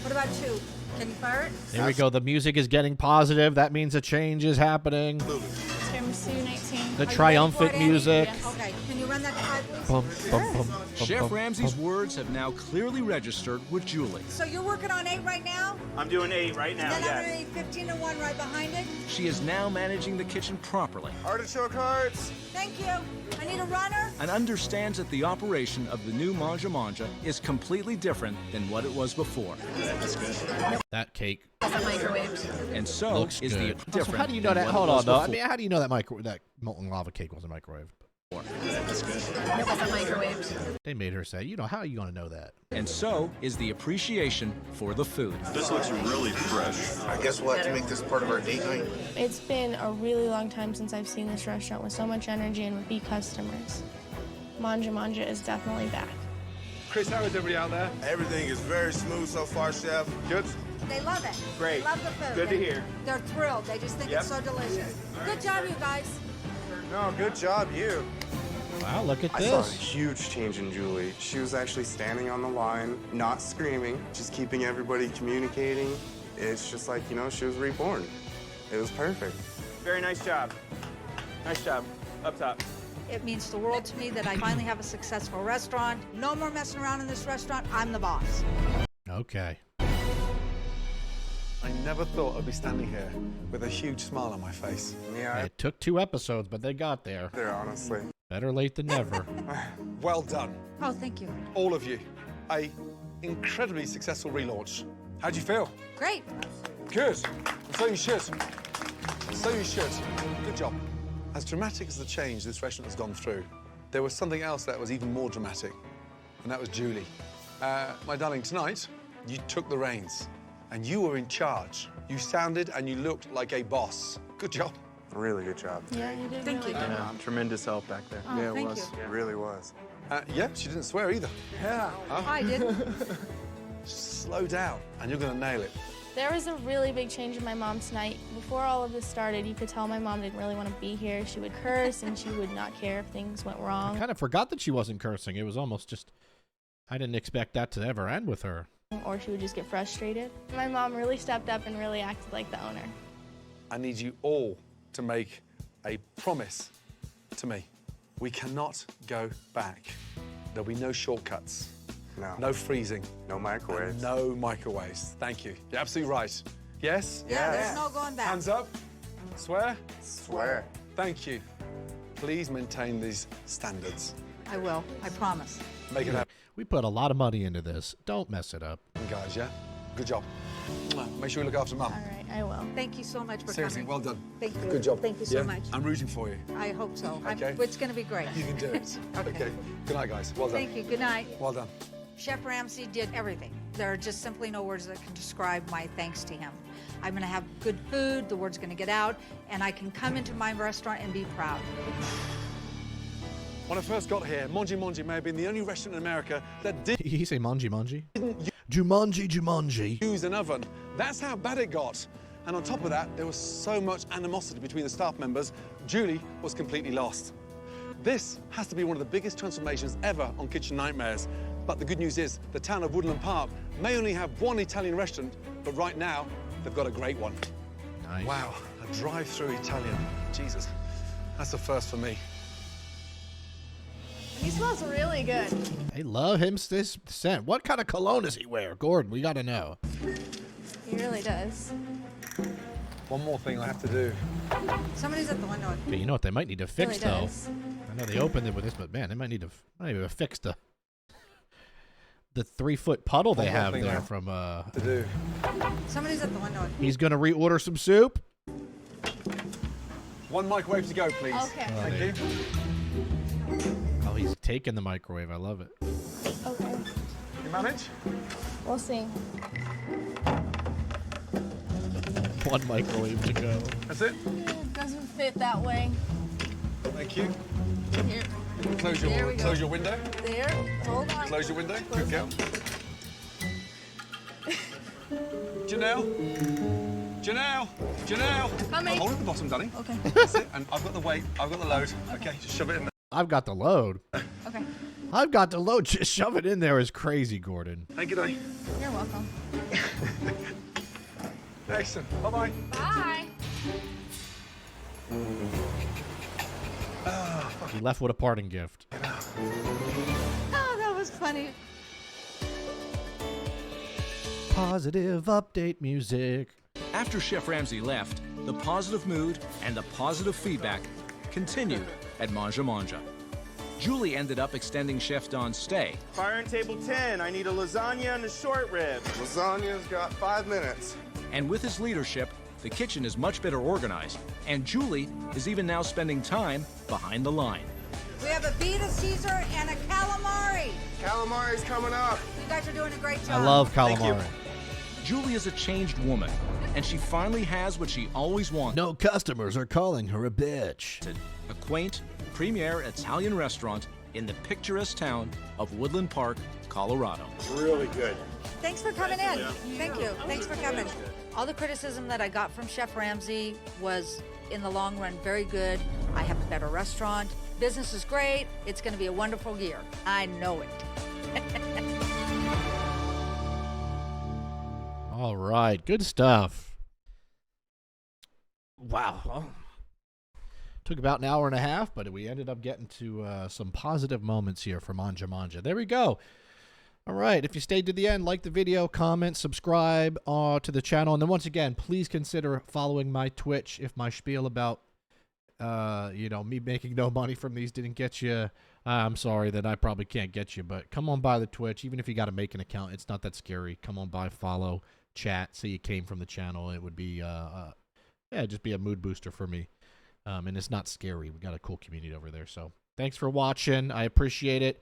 What about you? Can you fire it? There we go. The music is getting positive. That means a change is happening. Tiramisu 19. The triumphant music. Okay. Can you run that to 5, please? Bum, bum, bum, bum, Chef bum, Ramsay's bum. words have now clearly registered with Julie. So you're working on 8 right now? I'm doing 8 right now, Then I'm yes. gonna need 15 and 1 right behind it. She is now managing the kitchen properly Artichoke hearts. Thank you. I need a runner. and understands that the operation of the new Mangia Mangia is completely different than what it was before. That cake Wasn't microwaved. And so looks is good. the Also, different. how do you know than that? what it Hold on, was though. I before. mean, how do you know that molten lava cake wasn't microwaved? It wasn't microwaved. They made her say, how are you going to know that? And so is the appreciation for the food. This looks really fresh. I guess we'll have to make this part of our date night. It's been a really long time since I've seen this restaurant with so much energy and repeat customers. Mangia Mangia is definitely back. Chris, how is everybody out there? Everything is very smooth so far, Chef. Good? They love it. Great. They love the food. Good to hear. They're thrilled. They just think Yep. it's so delicious. Good job, you guys. No, good job, you. Wow, look at I saw a this. huge change in Julie. She was actually standing on the line, not screaming, just keeping everybody communicating. It's just like, she was reborn. It was perfect. Very nice job. Nice job. Up top. It means the world to me that I finally have a successful restaurant. No more messing around in this restaurant. I'm the boss. Okay. I never thought I'd be standing here with a huge smile on my face. Yeah, It took 2 episodes, but they got there. there, honestly. Better late than never. Well done, Oh, thank you. all of you. A incredibly successful relaunch. How'd you feel? Great. Good. And so you should. So you should. Good job. As dramatic as the change this restaurant has gone through, there was something else that was even more dramatic, and that was Julie. My darling, tonight, you took the reins, and you were in charge. You sounded and you looked like a boss. Good job. Really good job. Yeah, you did Thank really you. good. Tremendous help back there. Oh, Yeah, it thank was. you. It really was. Yeah, she didn't swear either. Yeah. I didn't. Slow down, and you're going to nail it. There was a really big change in my mom tonight. Before all of this started, you could tell my mom didn't really want to be here. She would curse and she would not care if things went I wrong. kind of forgot that she wasn't cursing. It was almost just, I didn't expect that to ever end with her. Or she would just get frustrated. My mom really stepped up and really acted like the owner. I need you all to make a promise to me. We cannot go back. There'll be no shortcuts. No. No freezing. No microwaves. No microwaves. Thank you. You're absolutely right. Yes? Yeah, there's no going back. Hands up. Swear? Swear. Thank you. Please maintain these standards. I will. I promise. Make it happen, We put a lot of money into this. Don't mess it up. guys, yeah? Good job. Make sure you look after Mum. All right, I will. Thank you so much for Seriously, coming. well done. Thank you. Good job. Thank you so Yeah? much. I'm rooting for you. I hope so. Okay. It's going to be great. You can do it. Okay. Good night, guys. Well done. Thank you. Good night. Well done. Chef Ramsay did everything. There are just simply no words that can describe my thanks to him. I'm going to have good food, the word's going to get out, and I can come into my restaurant and be proud. When I first got here, Mangia Mangia may have been the only restaurant in America that didn't He say Mangi Mangi? Jumanji. use an oven. That's how bad it got. And on top of that, there was so much animosity between the staff members, Julie was completely lost. This has to be one of the biggest transformations ever on Kitchen Nightmares. But the good news is, the town of Woodland Park may only have one Italian restaurant, but right now, they've got a great one. Nice. Wow, a drive-through Italian. Jesus, that's the first for me. He smells really good. They love him this scent. What kind of cologne does he wear? Gordon, we got to know. He really does. One more thing I have to do. Somebody's at the window. Okay, you know what they might need to fix, Really though? does. I know they opened it with this, but man, they might need to fix the 3-foot puddle they One more have thing I there have from to do. Somebody's at the window. He's gonna reorder some soup. One microwave to go, please. Okay. Thank you. Oh, he's taking the microwave. I love it. Okay. You manage? We'll see. One microwave to go. That's it? It doesn't fit that way. Thank you. Here. Close There we go. your window. There. Hold on. Close your window. Close Good girl. Janelle. Coming. Hold at the bottom, darling. Okay. That's it. And I've got the weight. I've got the load. Okay, just shove it in there. I've got the load. Okay. I've got the load. Just shove it in there is crazy, Gordon. Thank you, darling. You're welcome. Excellent. Bye-bye. Bye. He left with a parting gift. Oh, that was funny. Positive update music. After Chef Ramsay left, the positive mood and the positive feedback continued at Mangia Mangia. Julie ended up extending Chef Don's stay. Fire on table 10. I need a lasagna and a short rib. Lasagna's got 5 minutes. And with his leadership, the kitchen is much better organized. And Julie is even now spending time behind the line. We have a Vita Caesar and a calamari. Calamari's coming up. You guys are doing a great job. I love Thank you. calamari. Julie is a changed woman, and she finally has what she always wanted. No customers are calling her a bitch. A quaint, premier Italian restaurant in the picturesque town of Woodland Park, Colorado. Really good. Thanks for coming in. Thank you. Thanks for coming. All the criticism that I got from Chef Ramsay was, in the long run, very good. I have a better restaurant. Business is great. It's going to be a wonderful year. I know it. All right, good stuff. Wow. Well, took about an hour and a half, but we ended up getting to some positive moments here for Mangia Mangia. There we go. All right, if you stayed to the end, like the video, comment, subscribe to the channel. And then once again, please consider following my Twitch if my spiel about, me making no money from these didn't get you. I'm sorry that I probably can't get you, but come on by the Twitch. Even if you got to make an account, it's not that scary. Come on by, follow, chat, say you came from the channel. It would be, just be a mood booster for me. And it's not scary. We got a cool community over there. So thanks for watching. I appreciate it.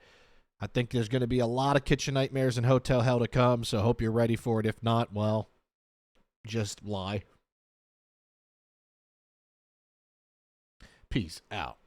I think there's going to be a lot of kitchen nightmares and hotel hell to come, so hope you're ready for it. If not, well, just lie. Peace out.